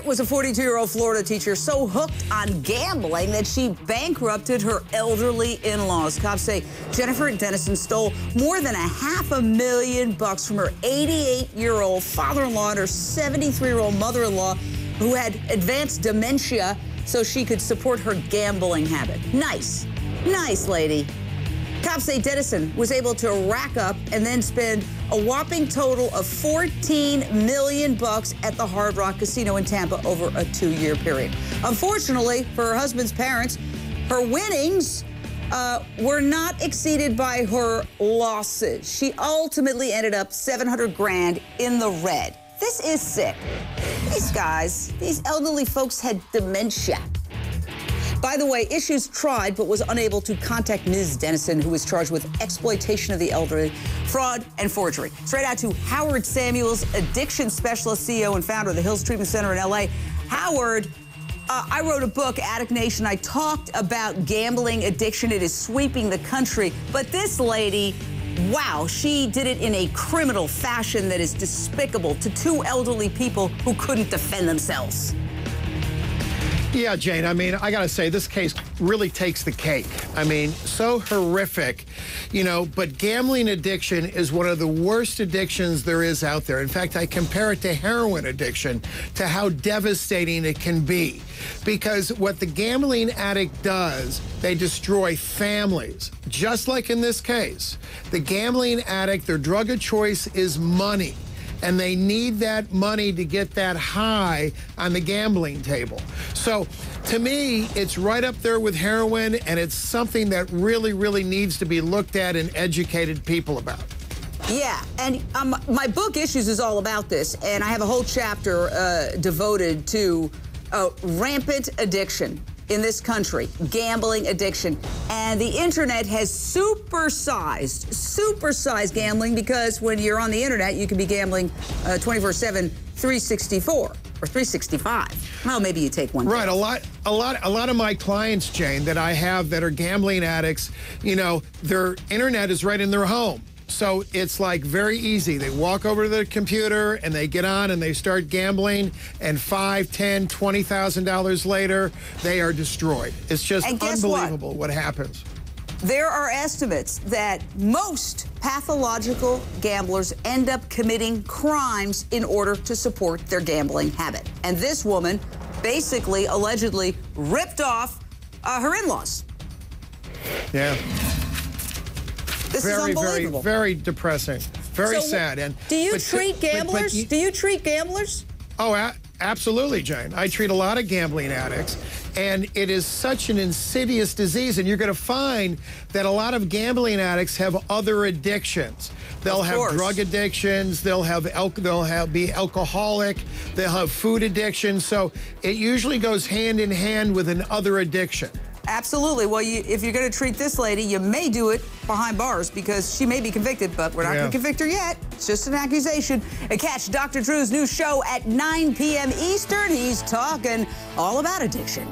Stewart was a 42-year-old Florida teacher so hooked on gambling that she bankrupted her elderly in-laws. Cops say Jennifer Dennison stole more than $500,000 from her 88-year-old father-in-law and her 73-year-old mother-in-law who had advanced dementia so she could support her gambling habit. Nice. Nice, lady. Cops say Dennison was able to rack up and then spend a whopping total of $14 million at the Hard Rock Casino in Tampa over a 2-year period. Unfortunately, for her husband's parents, her winnings were not exceeded by her losses. She ultimately ended up $700,000 in the red. This is sick. These guys, these elderly folks had dementia. By the way, Issues tried but was unable to contact Ms. Dennison, who was charged with exploitation of the elderly, fraud, and forgery. Straight out to Howard Samuels, addiction specialist, CEO, and founder of the Hills Treatment Center in L.A. Howard, I wrote a book, Addict Nation. I talked about gambling addiction. It is sweeping the country. But this lady, wow, she did it in a criminal fashion that is despicable to two elderly people who couldn't defend themselves. Yeah, Jane, I mean, I got to say, this case really takes the cake. I mean, so horrific, you know, but gambling addiction is one of the worst addictions there is out there. In fact, I compare it to heroin addiction, to how devastating it can be. Because what the gambling addict does, they destroy families. Just like in this case, the gambling addict, their drug of choice is money. And they need that money to get that high on the gambling table. So to me, it's right up there with heroin, and it's something that really, really needs to be looked at and educated people about. Yeah, and my book, Issues, is all about this, and I have a whole chapter devoted to rampant addiction in this country, gambling addiction. And the internet has supersized gambling, because when you're on the internet, you can be gambling 24/7, 364 or 365. Well, maybe you take one. Right, a lot of my clients, Jane, that I have that are gambling addicts, you know, their internet is right in their home. So it's like very easy. They walk over to the computer and they get on and they start gambling, and $5,000, $10,000, $20,000 later, they are destroyed. It's just unbelievable what happens. There are estimates that most pathological gamblers end up committing crimes in order to support their gambling habit. And this woman basically, allegedly, ripped off her in-laws. Yeah. This is unbelievable. Very depressing. Very sad. And do you treat gamblers? Do you treat gamblers? Oh, absolutely, Jane. I treat a lot of gambling addicts, and it is such an insidious disease. And you're going to find that a lot of gambling addicts have other addictions. They'll have drug addictions. They'll be alcoholic. They'll have food addiction. So it usually goes hand in hand with another addiction. Absolutely. Well, if you're going to treat this lady, you may do it behind bars, because she may be convicted, but we're not going to convict her yet. It's just an accusation. And catch Dr. Drew's new show at 9 p.m. Eastern. He's talking all about addiction.